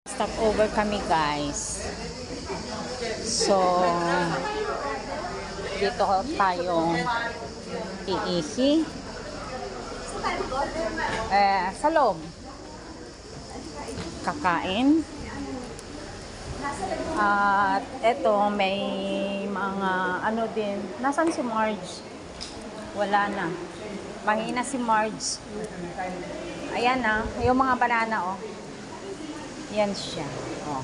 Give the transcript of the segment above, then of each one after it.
Stop over kami guys. So, dito tayo iihi. Sa loob. Kakain. At eto may mga ano din. Nasaan si Marge? Wala na. Mahina si Marge. Ayan na. Yung mga banana oh. Yan siya. Oh.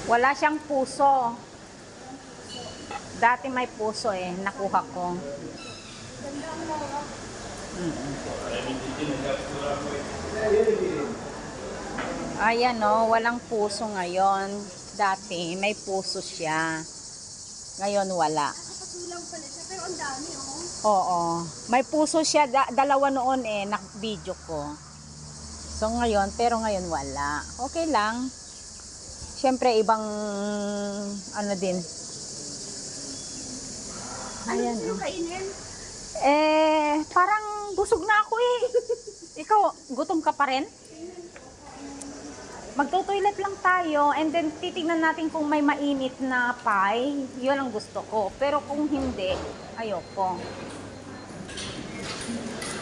Wala siyang puso. Dati may puso eh. Nakuha ko. Ayan o. Walang puso ngayon. Dati may puso siya. Ngayon wala. Pero ang dami Oo. May puso siya. Dalawa noon eh. Video ko. So ngayon. Pero ngayon wala. Okay lang. Siyempre ibang ano din. Ayan Ano kainin? Parang busog na ako eh. Ikaw, gutom ka pa rin? Magto-toilet lang tayo and then titignan natin kung may mainit na pie. Yun ang gusto ko. Pero kung hindi, ayoko.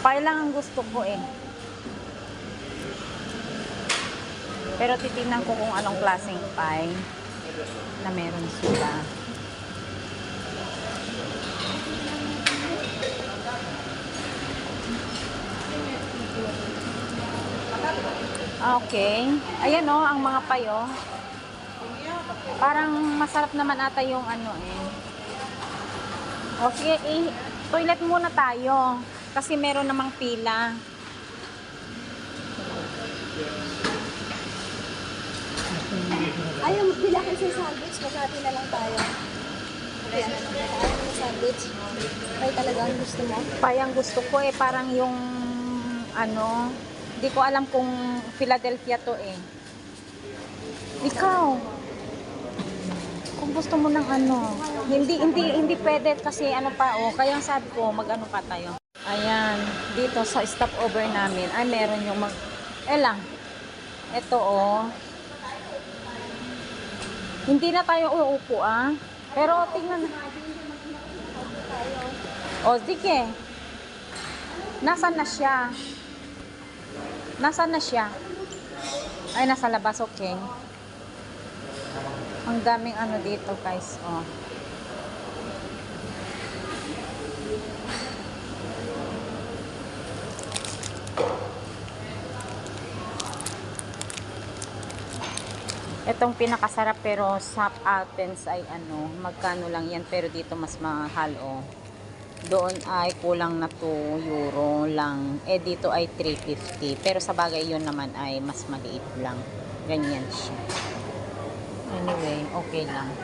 Pie lang ang gusto ko eh. Pero titignan ko kung anong klaseng pie na meron sila. Okay. Ayan o, ang mga payo. Parang masarap naman ata yung ano eh. Okay, toilet muna tayo. Kasi meron namang pila. Ayaw, bila kayo sa sandwich. Maghati na lang tayo. Ayaw na sandwich. Ay talaga ang gusto mo? Payang gusto ko eh. Parang yung ano... Hindi ko alam kung Philadelphia to eh. Ikaw. Kung gusto mo ng ano. Hindi pwede kasi ano pa oh. Kaya sabi ko mag-ano pa tayo. Ayan. Dito sa stopover namin ay meron yung lang. Ito oh. Hindi na tayo uupo ah. Pero tingnan. O sige. Nasaan na siya? Nasaan na siya? Ay, nasa labas. Okay. Ang daming ano dito, guys. Oh. Itong pinakasarap pero sa Athens ay ano, magkano lang yan pero dito mas mahal oh. Doon ay kulang na 2 euro lang. Eh dito ay 3.50. Pero sa bagay yun naman ay mas maliit lang. Ganyan siya. Anyway, okay lang.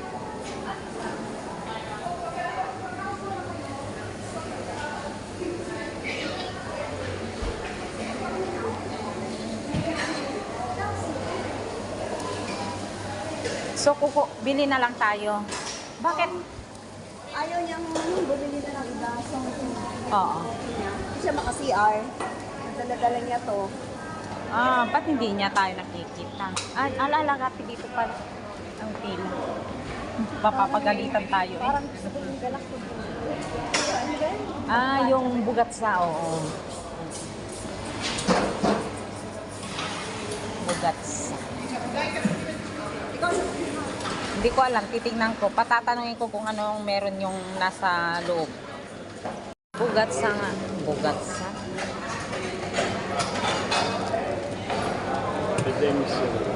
So, bili na lang tayo. Bakit? Ayaw niyang bumili na ng iba. So, Oo. hindi siya maka-CR. Dala-dala niya to. Ba't hindi niya tayo nakikita? Alalagapi dito pa ang pila. Papapagalitan tayo eh. Parang gusto ko yung galak ko. Yung bugatsa, oo. Bugatsa. Hindi ko alam, titignan ko. Patatanungin ko kung anong meron yung nasa loob. Bugatsa nga. Bugatsa.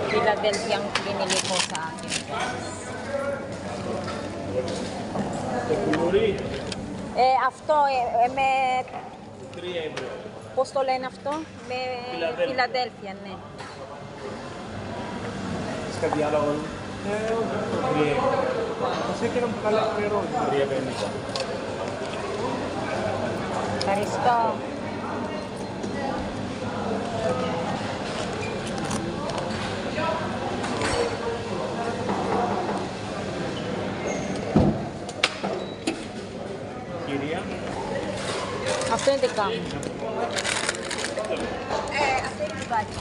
Philadelphia ang pinili ko sa akin. After, may postolen after, may Philadelphia ne. Scadialo Kasi che non parla però Karisto. Pwede kam. After the body.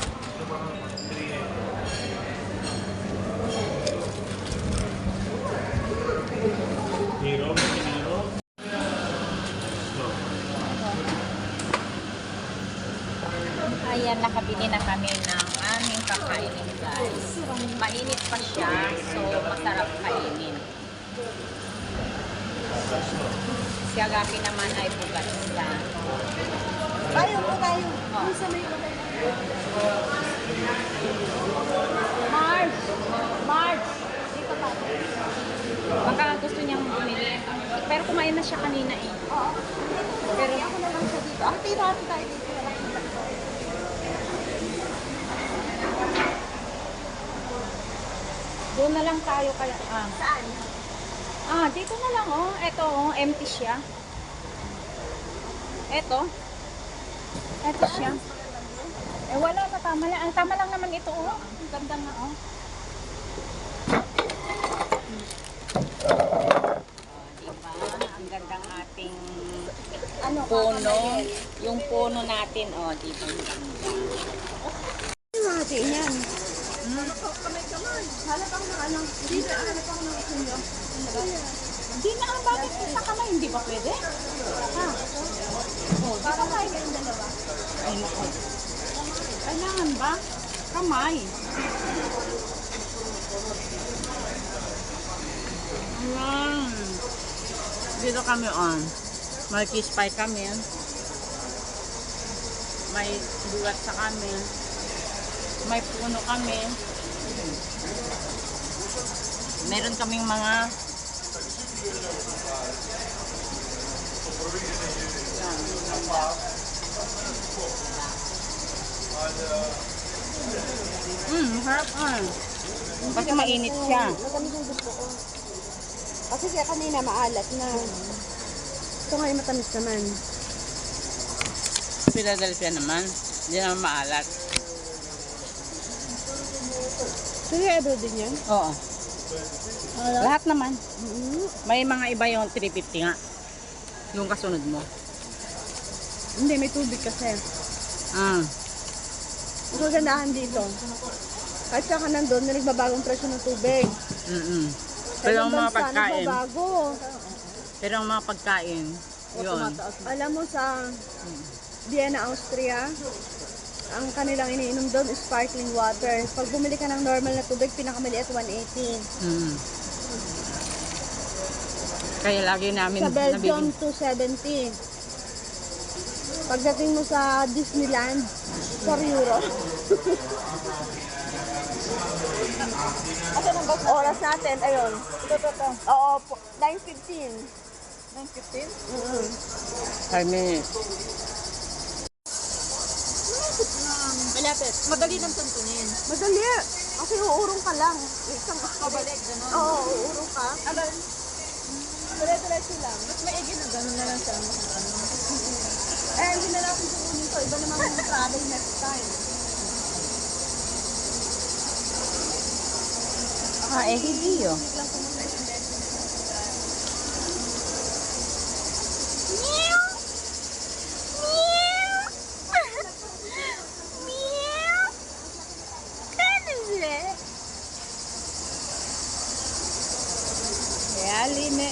Ayan, nakabili na kami ng aming kakainin, guys. Mainit pa siya, so masarap kainin. Si Agapi naman ay bukas na. Tayo po tayo. Oh. Isa may kulay. Marge! Marge! Dito pa. Baka gusto niyang bumili. Pero kumain na siya kanina eh. Oo. Pero ako na lang siya dito. Ang tira-tira tayo dito na lang. Doon na lang tayo kaya. Saan? Dito na lang oh. Ito oh, empty siya. Ito. Ito siya. Eh wala na, tama lang. Ang tama lang naman ito oh. Ang ganda nga oh. Diba? Ang gandang ating puno. Yung puno natin oh, diba? Ang ganda. Mati yan. Kamay-kamay. Halap ako ng ano. Hindi na halap ako ng isunyo. Hindi na, bakit sa kamay? Hindi ba pwede? Oh, di ba Kamay kayong dalawa. Ay, naku. Kailangan ba? Kamay. Ayan. Dito kami on. May fish pie kami. May bulat sa kami. May puno kami. Meron kaming mga harap kasi mainit siya. Matamis yung gusto ko. Kasi siya kanina maalat na. Ito ngayon matamis naman. Philadelphia naman. Hindi naman maalat. Sige, Edo din yan. Oo. Lahat naman. Mm-hmm. May mga iba yung 350 nga. Yung kasunod mo. Hindi, may tubig kasi. Ang kagandahan dito. Kahit saan ka nandun, na nagbabagong presyo ng tubig. Pero ang Ibang mga bansa, pagkain, nagbabago. pero ang mga pagkain, yun. Alam mo sa Vienna, Austria, ang kanilang iniinom doon is sparkling water. Pag bumili ka ng normal na tubig, pinakamaliit 180. Kaya lagi namin Sa Belgium, nabibig. 270. Pagdating mo sa Disneyland, 4 euro. Oras natin, ayun. Oo, 9:15. 9:15? 5 minutes. Malapit. Madali ng tuntunin. Madali. Kasi uurong ka lang. Isang pabalik, gano'n. Oo, uurong ka. Alam. Dire-diretso lang. Mas maigi na gano'n na lang siya. Hindi na natin tutunin to. Iba naman yung travel next time. Hindi yun. Realine.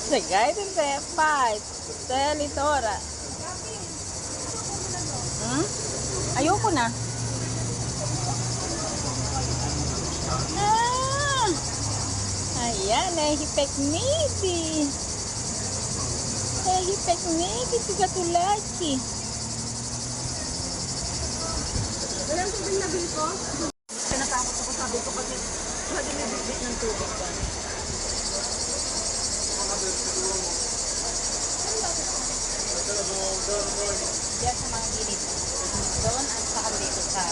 Segay din sa fight. Telitora. Ayoko na. Ayan, nahihipek maybe. Nahihipek maybe si Gatulaki. Walang tubig na bil ko? Natakot ako, sabi ko kasi pwede may bibit ng tubig ka. Diyan sa mga gilid. Doon at saka dito sa...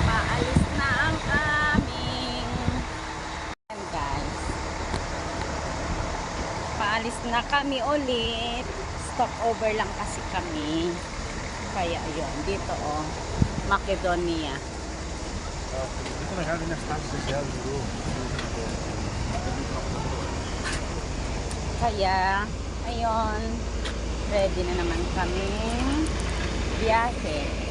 Paalis na ang aming... Ayan guys. Paalis na kami ulit. Stopover lang kasi kami. Kaya ayun, dito oh. Macedonia. Ito na kami na stand social dito. Kaya, ayun, ready na naman kami biyahe.